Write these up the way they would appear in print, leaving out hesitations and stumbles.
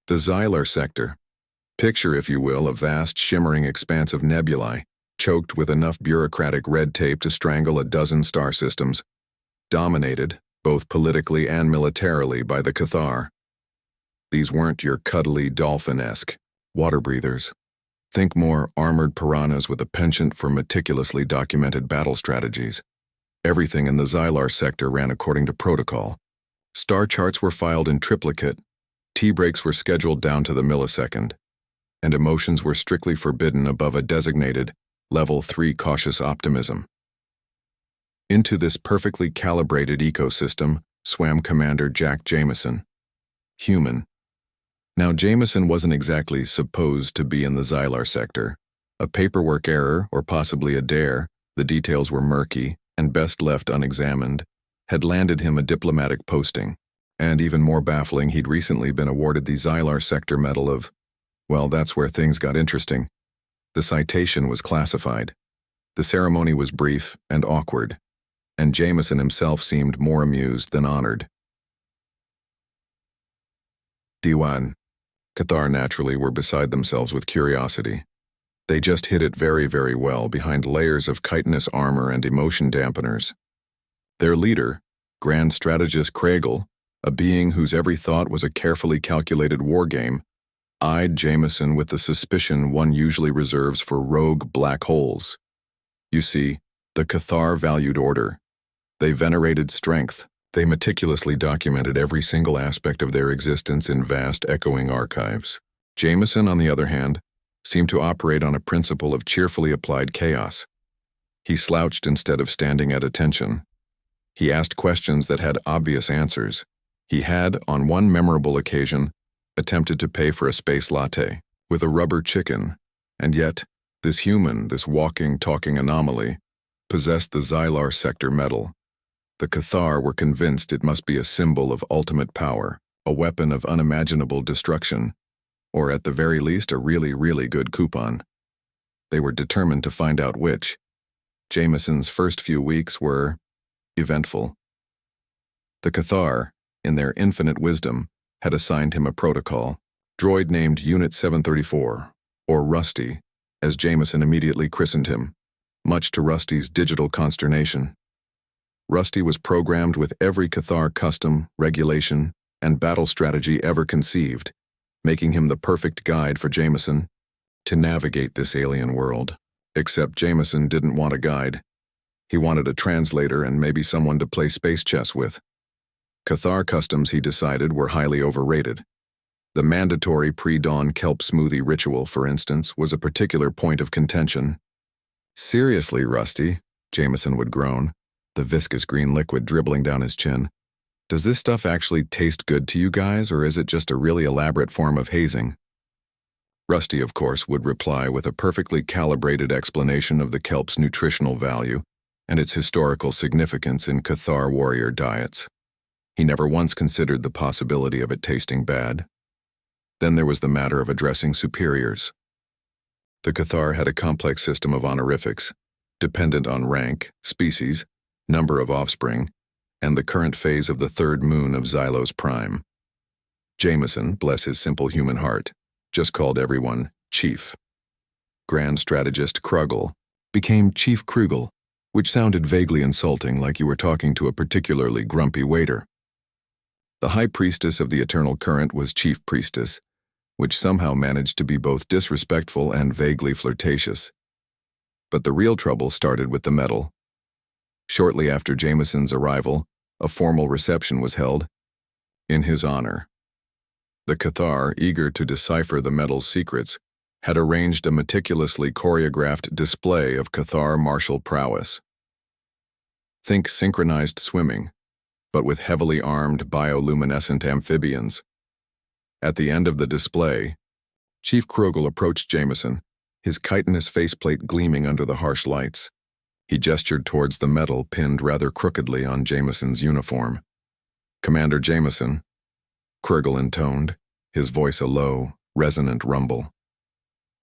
The Xylar sector. Picture, if you will, a vast, shimmering expanse of nebulae, choked with enough bureaucratic red tape to strangle a dozen star systems, dominated, both politically and militarily, by the Cathar. These weren't your cuddly, dolphin-esque water breathers. Think more armored piranhas with a penchant for meticulously documented battle strategies. Everything in the Xylar sector ran according to protocol. Star charts were filed in triplicate, tea breaks were scheduled down to the millisecond, and emotions were strictly forbidden above a designated Level 3 cautious optimism. Into this perfectly calibrated ecosystem swam Commander Jack Jameson. Human. Now, Jameson wasn't exactly supposed to be in the Xylar sector. A paperwork error, or possibly a dare, the details were murky and best left unexamined, had landed him a diplomatic posting. And even more baffling, he'd recently been awarded the Xylar Sector Medal of, well, that's where things got interesting. The citation was classified. The ceremony was brief and awkward, and Jameson himself seemed more amused than honored. Diwan. Cathar naturally were beside themselves with curiosity. They just hid it very, very well behind layers of chitinous armor and emotion dampeners. Their leader, Grand Strategist Kragle, a being whose every thought was a carefully calculated war game, eyed Jameson with the suspicion one usually reserves for rogue black holes. You see, the Cathar valued order. They venerated strength. They meticulously documented every single aspect of their existence in vast, echoing archives. Jameson, on the other hand, seemed to operate on a principle of cheerfully applied chaos. He slouched instead of standing at attention. He asked questions that had obvious answers. He had, on one memorable occasion, attempted to pay for a space latte with a rubber chicken, and yet, this human, this walking, talking anomaly, possessed the Xylar Sector Medal. The Cathar were convinced it must be a symbol of ultimate power, a weapon of unimaginable destruction, or at the very least a really, really good coupon. They were determined to find out which. Jameson's first few weeks were eventful. The Cathar, in their infinite wisdom, had assigned him a protocol. Droid named Unit 734, or Rusty, as Jameson immediately christened him, much to Rusty's digital consternation. Rusty was programmed with every Cathar custom, regulation, and battle strategy ever conceived, making him the perfect guide for Jameson to navigate this alien world. Except Jameson didn't want a guide. He wanted a translator and maybe someone to play space chess with. Cathar customs, he decided, were highly overrated. The mandatory pre-dawn kelp smoothie ritual, for instance, was a particular point of contention. "Seriously, Rusty," Jameson would groan, the viscous green liquid dribbling down his chin. "Does this stuff actually taste good to you guys, or is it just a really elaborate form of hazing?" Rusty, of course, would reply with a perfectly calibrated explanation of the kelp's nutritional value and its historical significance in Cathar warrior diets. He never once considered the possibility of it tasting bad. Then there was the matter of addressing superiors. The Cathar had a complex system of honorifics, dependent on rank, species, number of offspring, and the current phase of the third moon of Xylo's prime. Jameson, bless his simple human heart, just called everyone Chief. Grand Strategist Kragle became Chief Kragle, which sounded vaguely insulting, like you were talking to a particularly grumpy waiter. The High Priestess of the Eternal Current was Chief Priestess, which somehow managed to be both disrespectful and vaguely flirtatious. But the real trouble started with the medal. Shortly after Jameson's arrival, a formal reception was held in his honor. The Cathar, eager to decipher the medal's secrets, had arranged a meticulously choreographed display of Cathar martial prowess. Think synchronized swimming, but with heavily armed bioluminescent amphibians. At the end of the display, Chief Kragle approached Jameson, his chitinous faceplate gleaming under the harsh lights. He gestured towards the medal pinned rather crookedly on Jameson's uniform. "Commander Jameson," Kragle intoned, his voice a low, resonant rumble.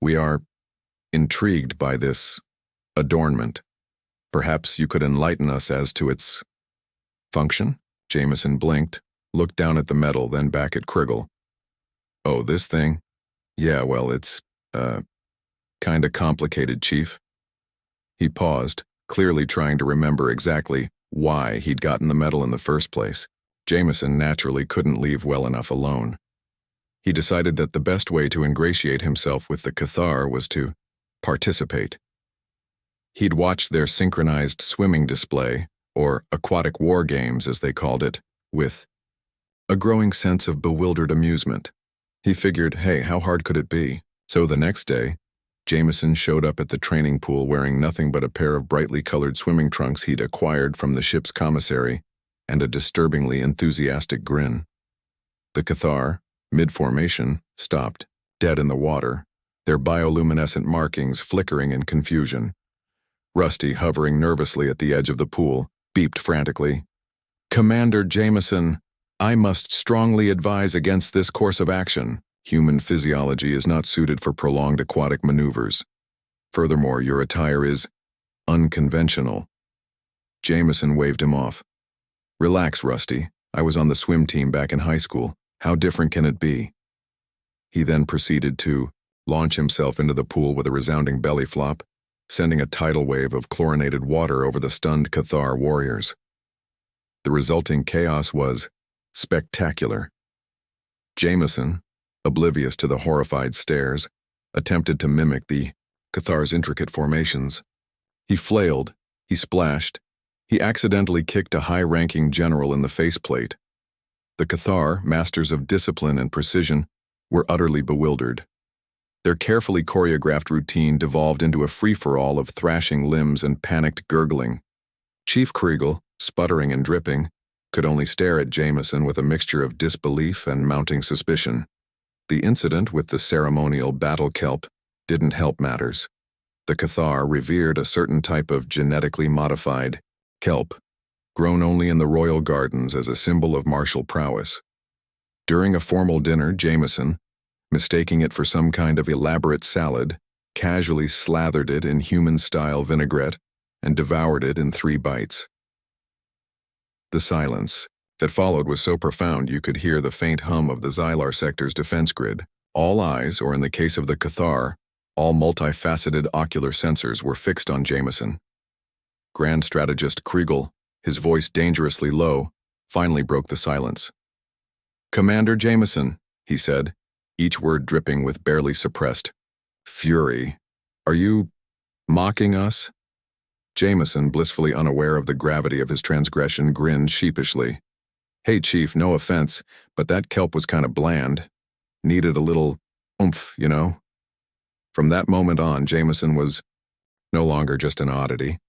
"We are intrigued by this adornment. Perhaps you could enlighten us as to its function?" Jameson blinked, looked down at the medal, then back at Kragle. Oh, this thing? Yeah, well, it's, kinda complicated, Chief. He paused, clearly trying to remember exactly why he'd gotten the medal in the first place. Jameson naturally couldn't leave well enough alone. He decided that the best way to ingratiate himself with the Cathar was to participate. He'd watched their synchronized swimming display, or aquatic war games as they called it, with a growing sense of bewildered amusement. He figured, hey, how hard could it be? So the next day, Jameson showed up at the training pool wearing nothing but a pair of brightly colored swimming trunks he'd acquired from the ship's commissary and a disturbingly enthusiastic grin. The Cathar, mid-formation, stopped, dead in the water, their bioluminescent markings flickering in confusion. Rusty, hovering nervously at the edge of the pool, beeped frantically. "Commander Jameson, I must strongly advise against this course of action. Human physiology is not suited for prolonged aquatic maneuvers. Furthermore, your attire is unconventional." Jameson waved him off. "Relax, Rusty. I was on the swim team back in high school. How different can it be?" He then proceeded to launch himself into the pool with a resounding belly flop, sending a tidal wave of chlorinated water over the stunned Cathar warriors. The resulting chaos was spectacular. Jameson, oblivious to the horrified stares, attempted to mimic the Cathar's intricate formations. He flailed, he splashed, he accidentally kicked a high-ranking general in the faceplate. The Cathar, masters of discipline and precision, were utterly bewildered. Their carefully choreographed routine devolved into a free-for-all of thrashing limbs and panicked gurgling. Chief Kriegel, sputtering and dripping, could only stare at Jameson with a mixture of disbelief and mounting suspicion. The incident with the ceremonial battle kelp didn't help matters. The Cathar revered a certain type of genetically modified kelp, grown only in the royal gardens as a symbol of martial prowess. During a formal dinner, Jameson, mistaking it for some kind of elaborate salad, casually slathered it in human-style vinaigrette and devoured it in 3 bites. The silence that followed was so profound you could hear the faint hum of the Xylar sector's defense grid. All eyes, or in the case of the Cathar, all multifaceted ocular sensors were fixed on Jameson. Grand Strategist Kriegel, his voice dangerously low, finally broke the silence. "Commander Jameson," he said, each word dripping with barely suppressed fury. "Are you mocking us?" Jameson, blissfully unaware of the gravity of his transgression, grinned sheepishly. "Hey, Chief, no offense, but that kelp was kind of bland. Needed a little oomph, you know?" From that moment on, Jameson was no longer just an oddity.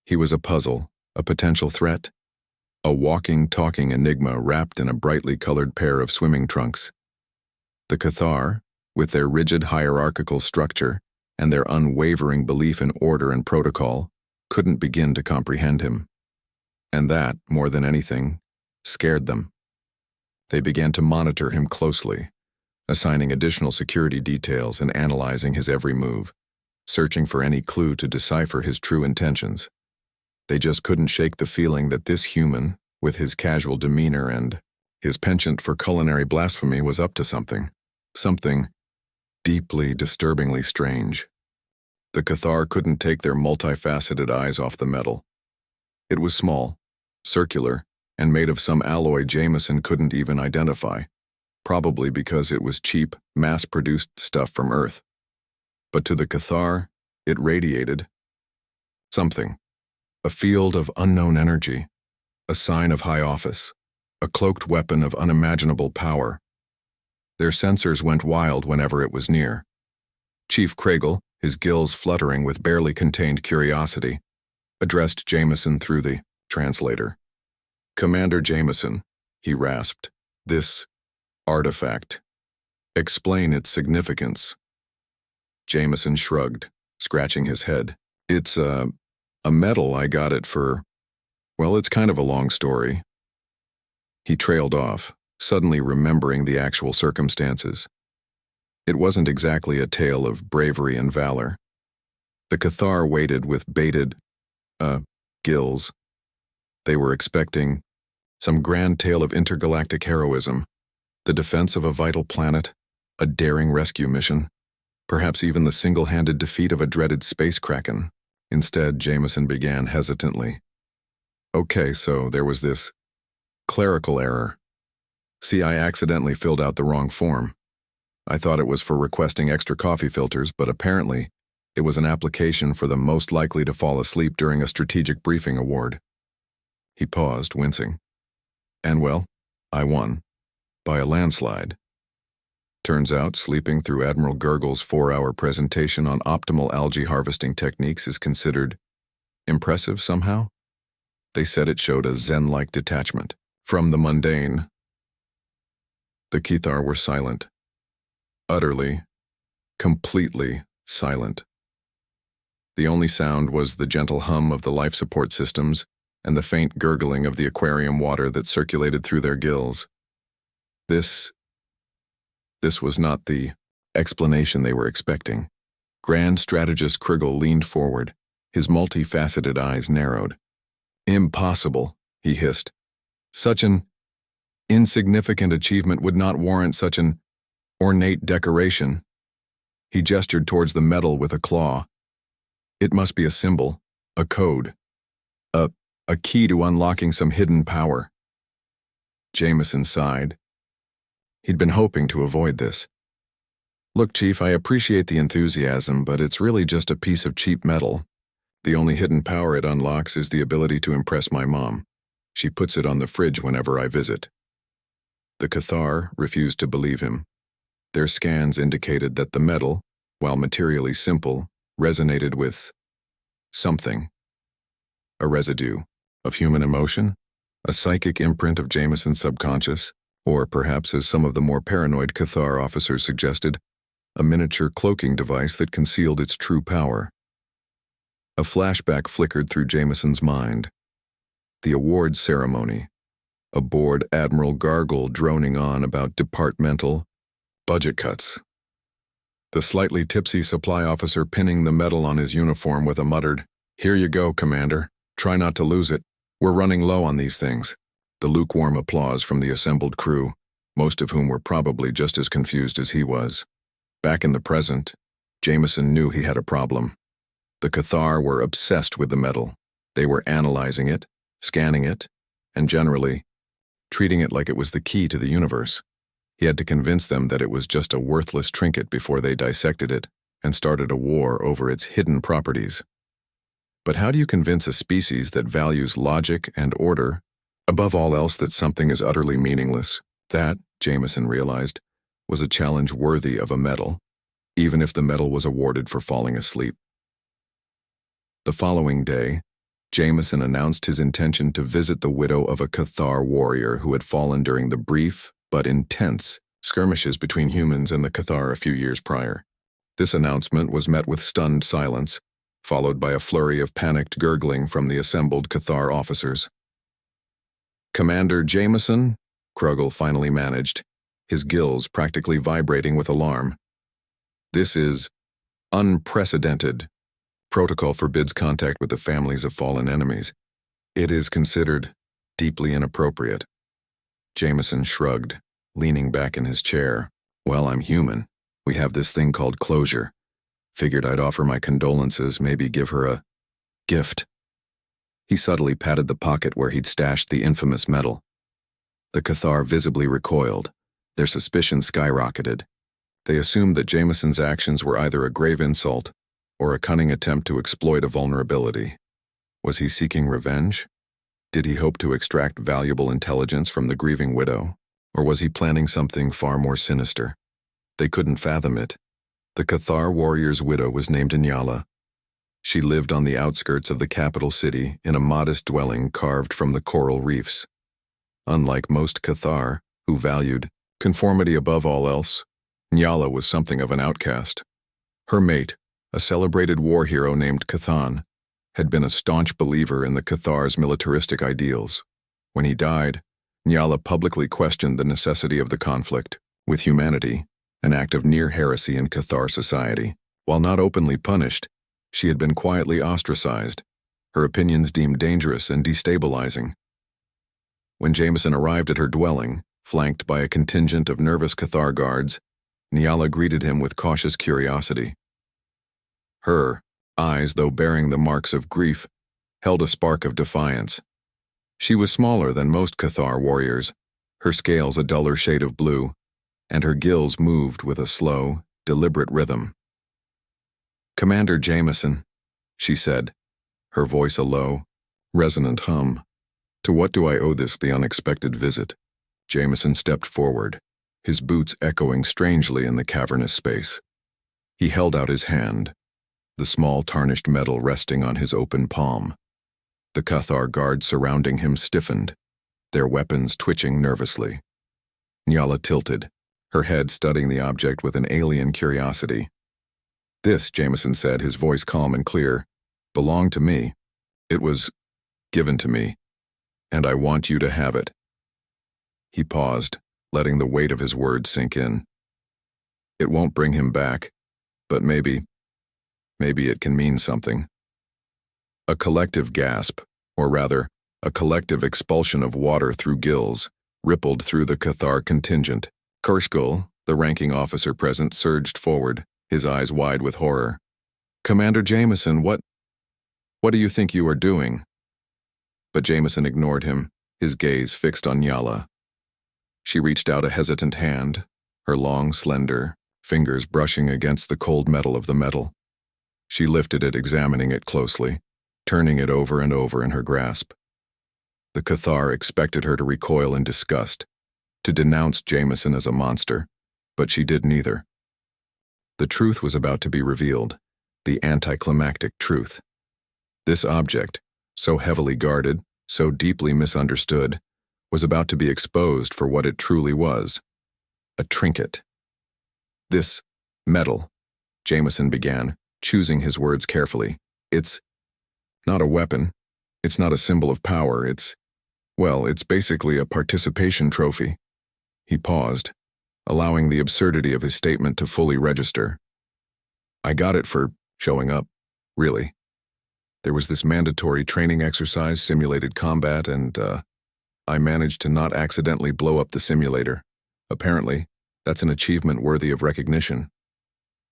He was a puzzle, a potential threat, a walking, talking enigma wrapped in a brightly colored pair of swimming trunks. The Cathar, with their rigid hierarchical structure and their unwavering belief in order and protocol, couldn't begin to comprehend him. And that, more than anything, scared them. They began to monitor him closely, assigning additional security details and analyzing his every move, searching for any clue to decipher his true intentions. They just couldn't shake the feeling that this human, with his casual demeanor and his penchant for culinary blasphemy, was up to something. Something deeply, disturbingly strange. The Cathar couldn't take their multifaceted eyes off the medal. It was small, circular, and made of some alloy Jameson couldn't even identify, probably because it was cheap, mass-produced stuff from Earth. But to the Cathar, it radiated something. A field of unknown energy, a sign of high office, a cloaked weapon of unimaginable power. Their sensors went wild whenever it was near. Chief Kriegel, his gills fluttering with barely contained curiosity, addressed Jameson through the translator. "Commander Jameson," he rasped, "this artifact. Explain its significance." Jameson shrugged, scratching his head. "It's a medal. I got it for, well, it's kind of a long story." He trailed off, suddenly remembering the actual circumstances. It wasn't exactly a tale of bravery and valor. The Cathar waited with bated, gills. They were expecting some grand tale of intergalactic heroism, the defense of a vital planet, A daring rescue mission? Perhaps even the single-handed defeat of a dreaded space kraken? Instead, Jameson began hesitantly. Okay, so there was this clerical error. See, I accidentally filled out the wrong form. I thought it was for requesting extra coffee filters, but apparently it was an application for the most likely to fall asleep during a strategic briefing award. He paused, wincing. And well, I won. By a landslide. Turns out, sleeping through Admiral Gurgle's 4-hour presentation on optimal algae harvesting techniques is considered impressive somehow. They said it showed a zen-like detachment from the mundane. The Xylar were silent. Utterly, completely silent. The only sound was the gentle hum of the life support systems and the faint gurgling of the aquarium water that circulated through their gills. This was not the explanation they were expecting. Grand Strategist Krigl leaned forward, his multifaceted eyes narrowed. Impossible, he hissed. Such an insignificant achievement would not warrant such an ornate decoration. He gestured towards the metal with a claw. It must be a symbol, a code, a key to unlocking some hidden power. Jameson sighed. He'd been hoping to avoid this. Look, Chief, I appreciate the enthusiasm, but it's really just a piece of cheap metal. The only hidden power it unlocks is the ability to impress my mom. She puts it on the fridge whenever I visit. The Xylar refused to believe him. Their scans indicated that the metal, while materially simple, resonated with something. A residue of human emotion, a psychic imprint of Jameson's subconscious, or perhaps, as some of the more paranoid Xylar officers suggested, a miniature cloaking device that concealed its true power. A flashback flickered through Jameson's mind. The awards ceremony. A bored Admiral Gargle droning on about departmental budget cuts. The slightly tipsy supply officer pinning the medal on his uniform with a muttered, "Here you go, Commander. Try not to lose it. We're running low on these things." The lukewarm applause from the assembled crew, most of whom were probably just as confused as he was. Back in the present, Jameson knew he had a problem. The Xylar were obsessed with the metal. They were analyzing it, scanning it, and generally, treating it like it was the key to the universe. He had to convince them that it was just a worthless trinket before they dissected it and started a war over its hidden properties. But how do you convince a species that values logic and order, above all else that something is utterly meaningless? That, Jameson realized, was a challenge worthy of a medal, even if the medal was awarded for falling asleep. The following day, Jameson announced his intention to visit the widow of a Xylar warrior who had fallen during the brief but intense skirmishes between humans and the Xylar a few years prior. This announcement was met with stunned silence, followed by a flurry of panicked gurgling from the assembled Xylar officers. "Commander Jameson," Krugel finally managed, his gills practically vibrating with alarm. "This is unprecedented. Protocol forbids contact with the families of fallen enemies. It is considered deeply inappropriate." Jameson shrugged, leaning back in his chair. "Well, I'm human. We have this thing called closure. Figured I'd offer my condolences, maybe give her a gift." He subtly patted the pocket where he'd stashed the infamous medal. The Xylar visibly recoiled. Their suspicions skyrocketed. They assumed that Jameson's actions were either a grave insult or a cunning attempt to exploit a vulnerability. Was he seeking revenge? Did he hope to extract valuable intelligence from the grieving widow? Or was he planning something far more sinister? They couldn't fathom it. The Xylar warrior's widow was named Xylar. She lived on the outskirts of the capital city in a modest dwelling carved from the coral reefs. Unlike most Xylar, who valued conformity above all else, Xylar was something of an outcast. Her mate, a celebrated war hero named Cathan, had been a staunch believer in the Xylar's militaristic ideals. When he died, Xylar publicly questioned the necessity of the conflict with humanity, an act of near heresy in Xylar society. While not openly punished, she had been quietly ostracized, her opinions deemed dangerous and destabilizing. When Jameson arrived at her dwelling, flanked by a contingent of nervous Xylar guards, Nyala greeted him with cautious curiosity. Her eyes, though bearing the marks of grief, held a spark of defiance. She was smaller than most Cathar warriors, her scales a duller shade of blue, and her gills moved with a slow, deliberate rhythm. "Commander Jameson," she said, her voice a low, resonant hum. "To what do I owe the unexpected visit?" Jameson stepped forward, his boots echoing strangely in the cavernous space. He held out his hand, the small tarnished metal resting on his open palm. The Cathar guards surrounding him stiffened, their weapons twitching nervously. Nyala tilted, her head studying the object with an alien curiosity. "This," Jameson said, his voice calm and clear, "belonged to me. It was given to me, and I want you to have it." He paused, letting the weight of his words sink in. "It won't bring him back, but maybe it can mean something." A collective gasp, or rather, a collective expulsion of water through gills, rippled through the Cathar contingent. Kurskul, the ranking officer present, surged forward, his eyes wide with horror. "Commander Jameson, what do you think you are doing?" But Jameson ignored him, his gaze fixed on Nyala. She reached out a hesitant hand, her long, slender fingers brushing against the cold metal of the metal. She lifted it, examining it closely, turning it over and over in her grasp. The Cathar expected her to recoil in disgust, to denounce Jameson as a monster, but she did neither. The truth was about to be revealed, the anticlimactic truth. This object, so heavily guarded, so deeply misunderstood, was about to be exposed for what it truly was, a trinket. "This metal," Jameson began, choosing his words carefully. "It's not a weapon. It's not a symbol of power. It's basically a participation trophy." He paused, allowing the absurdity of his statement to fully register. "I got it for showing up, really. There was this mandatory training exercise, simulated combat, and, I managed to not accidentally blow up the simulator. Apparently, that's an achievement worthy of recognition."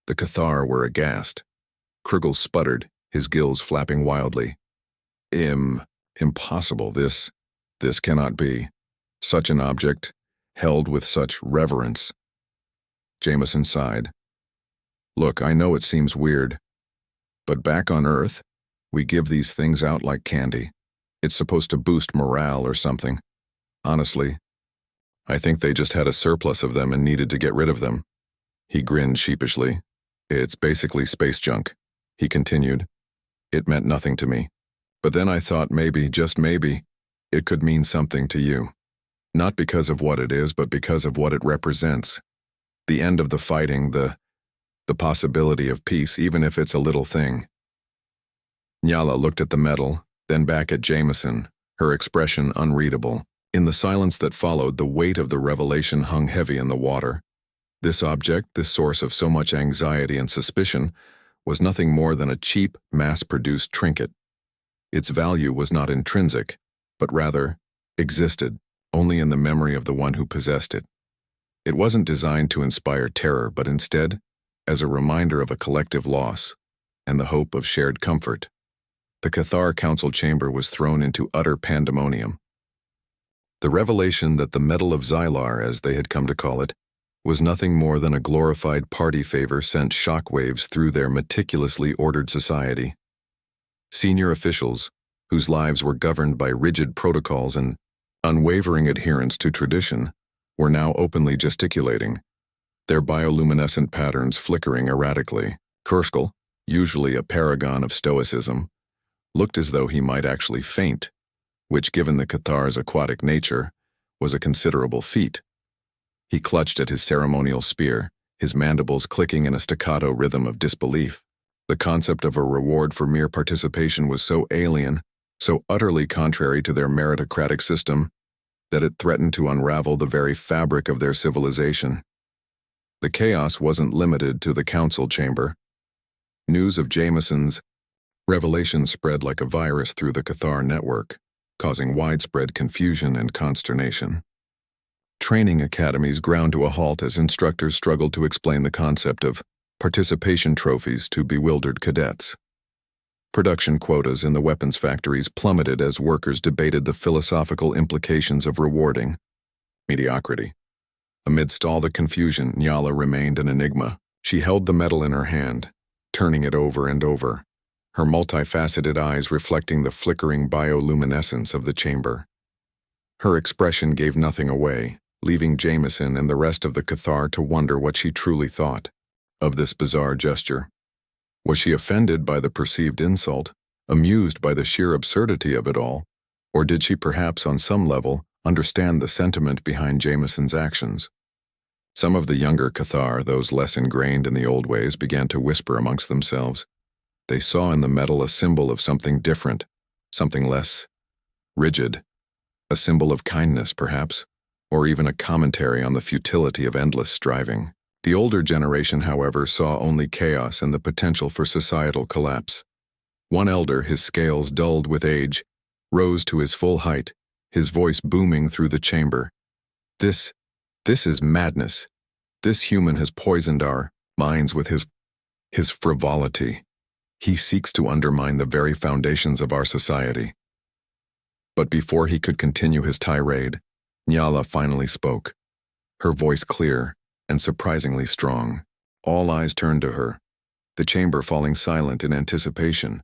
The Cathar were aghast. Krugel sputtered, his gills flapping wildly. Impossible. This cannot be. Such an object, held with such reverence." Jameson sighed. "Look, I know it seems weird, but back on Earth, we give these things out like candy. It's supposed to boost morale or something. Honestly, I think they just had a surplus of them and needed to get rid of them." He grinned sheepishly. "It's basically space junk," he continued. "It meant nothing to me. But then I thought maybe, just maybe, it could mean something to you. Not because of what it is, but because of what it represents. The end of the fighting, the possibility of peace, even if it's a little thing." Nyala looked at the metal, then back at Jameson, her expression unreadable. In the silence that followed, the weight of the revelation hung heavy in the water. This object, this source of so much anxiety and suspicion, was nothing more than a cheap, mass-produced trinket. Its value was not intrinsic, but rather existed only in the memory of the one who possessed it. It wasn't designed to inspire terror, but instead, as a reminder of a collective loss and the hope of shared comfort. The Cathar council chamber was thrown into utter pandemonium. The revelation that the metal of Xylar, as they had come to call it, was nothing more than a glorified party favor sent shockwaves through their meticulously ordered society. Senior officials, whose lives were governed by rigid protocols and unwavering adherence to tradition, were now openly gesticulating, their bioluminescent patterns flickering erratically. Kurskul, usually a paragon of stoicism, looked as though he might actually faint, which, given the Cathar's aquatic nature, was a considerable feat. He clutched at his ceremonial spear, his mandibles clicking in a staccato rhythm of disbelief. The concept of a reward for mere participation was so alien, so utterly contrary to their meritocratic system, that it threatened to unravel the very fabric of their civilization. The chaos wasn't limited to the council chamber. News of Jameson's revelation spread like a virus through the Cathar network, causing widespread confusion and consternation. Training academies ground to a halt as instructors struggled to explain the concept of participation trophies to bewildered cadets. Production quotas in the weapons factories plummeted as workers debated the philosophical implications of rewarding mediocrity. Amidst all the confusion, Xylar remained an enigma. She held the medal in her hand, turning it over and over, her multifaceted eyes reflecting the flickering bioluminescence of the chamber. Her expression gave nothing away, leaving Jameson and the rest of the Cathar to wonder what she truly thought of this bizarre gesture. Was she offended by the perceived insult, amused by the sheer absurdity of it all, or did she perhaps on some level understand the sentiment behind Jameson's actions? Some of the younger Cathar, those less ingrained in the old ways, began to whisper amongst themselves. They saw in the medal a symbol of something different, something less rigid, a symbol of kindness perhaps, or even a commentary on the futility of endless striving. The older generation, however, saw only chaos and the potential for societal collapse. One elder, his scales dulled with age, rose to his full height, his voice booming through the chamber. This is madness. This human has poisoned our minds with his frivolity. He seeks to undermine the very foundations of our society. But before he could continue his tirade, Xylar finally spoke, her voice clear and surprisingly strong. All eyes turned to her, the chamber falling silent in anticipation.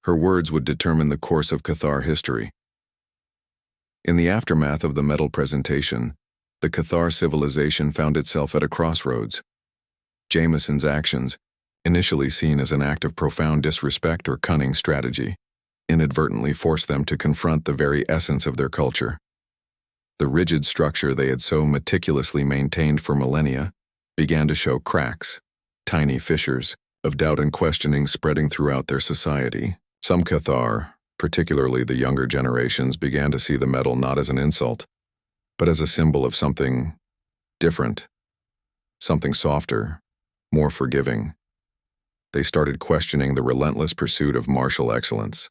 Her words would determine the course of Cathar history. In the aftermath of the medal presentation, the Cathar civilization found itself at a crossroads. Jameson's actions, initially seen as an act of profound disrespect or cunning strategy, inadvertently forced them to confront the very essence of their culture. The rigid structure they had so meticulously maintained for millennia began to show cracks, tiny fissures of doubt and questioning spreading throughout their society. Some Cathar, particularly the younger generations, began to see the medal not as an insult, but as a symbol of something different, something softer, more forgiving. They started questioning the relentless pursuit of martial excellence,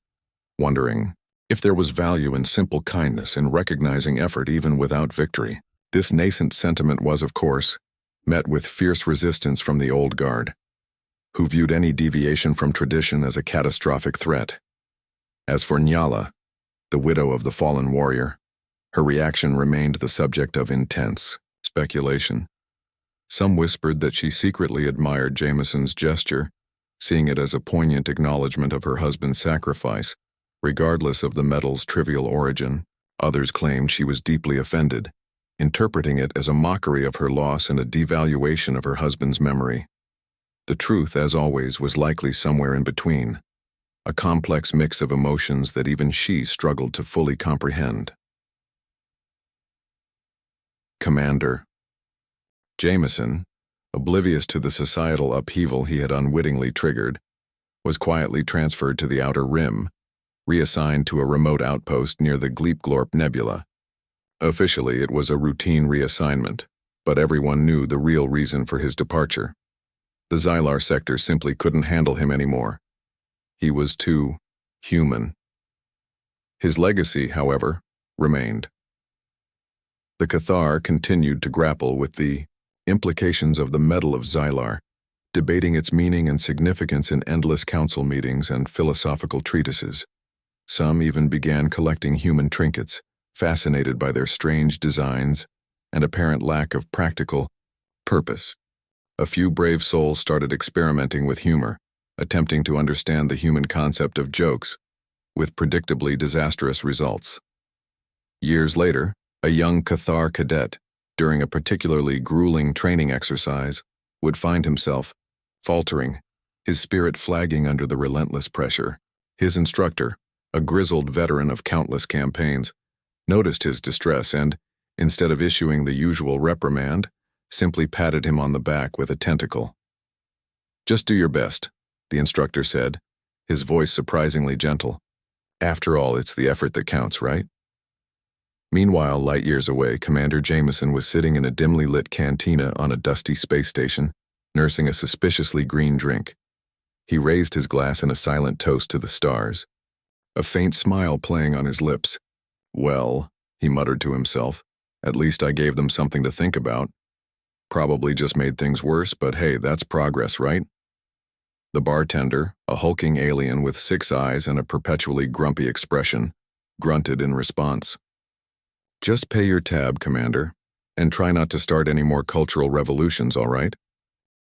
wondering if there was value in simple kindness in recognizing effort even without victory. This nascent sentiment was, of course, met with fierce resistance from the old guard, who viewed any deviation from tradition as a catastrophic threat. As for Xylar, the widow of the fallen warrior, her reaction remained the subject of intense speculation. Some whispered that she secretly admired Jameson's gesture, seeing it as a poignant acknowledgement of her husband's sacrifice, regardless of the medal's trivial origin. Others claimed she was deeply offended, interpreting it as a mockery of her loss and a devaluation of her husband's memory. The truth, as always, was likely somewhere in between, a complex mix of emotions that even she struggled to fully comprehend. Commander Jameson, oblivious to the societal upheaval he had unwittingly triggered, was quietly transferred to the Outer Rim, reassigned to a remote outpost near the Gleep-Glorp Nebula. Officially, it was a routine reassignment, but everyone knew the real reason for his departure. The Xylar sector simply couldn't handle him anymore. He was too human. His legacy, however, remained. The Cathar continued to grapple with the implications of the medal of Xylar, debating its meaning and significance in endless council meetings and philosophical treatises. Some even began collecting human trinkets, fascinated by their strange designs and apparent lack of practical purpose. A few brave souls started experimenting with humor, attempting to understand the human concept of jokes, with predictably disastrous results. Years later, a young Cathar cadet, during a particularly grueling training exercise, would find himself faltering, his spirit flagging under the relentless pressure. His instructor, a grizzled veteran of countless campaigns, noticed his distress and, instead of issuing the usual reprimand, simply patted him on the back with a tentacle. "Just do your best," the instructor said, his voice surprisingly gentle. "After all, it's the effort that counts, right?" Meanwhile, light years away, Commander Jameson was sitting in a dimly lit cantina on a dusty space station, nursing a suspiciously green drink. He raised his glass in a silent toast to the stars, a faint smile playing on his lips. "Well," he muttered to himself, At least I gave them something to think about. Probably just made things worse, but hey, that's progress, right? The bartender, a hulking alien with 6 eyes and a perpetually grumpy expression, grunted in response. Just pay your tab, Commander, and try not to start any more cultural revolutions, all right?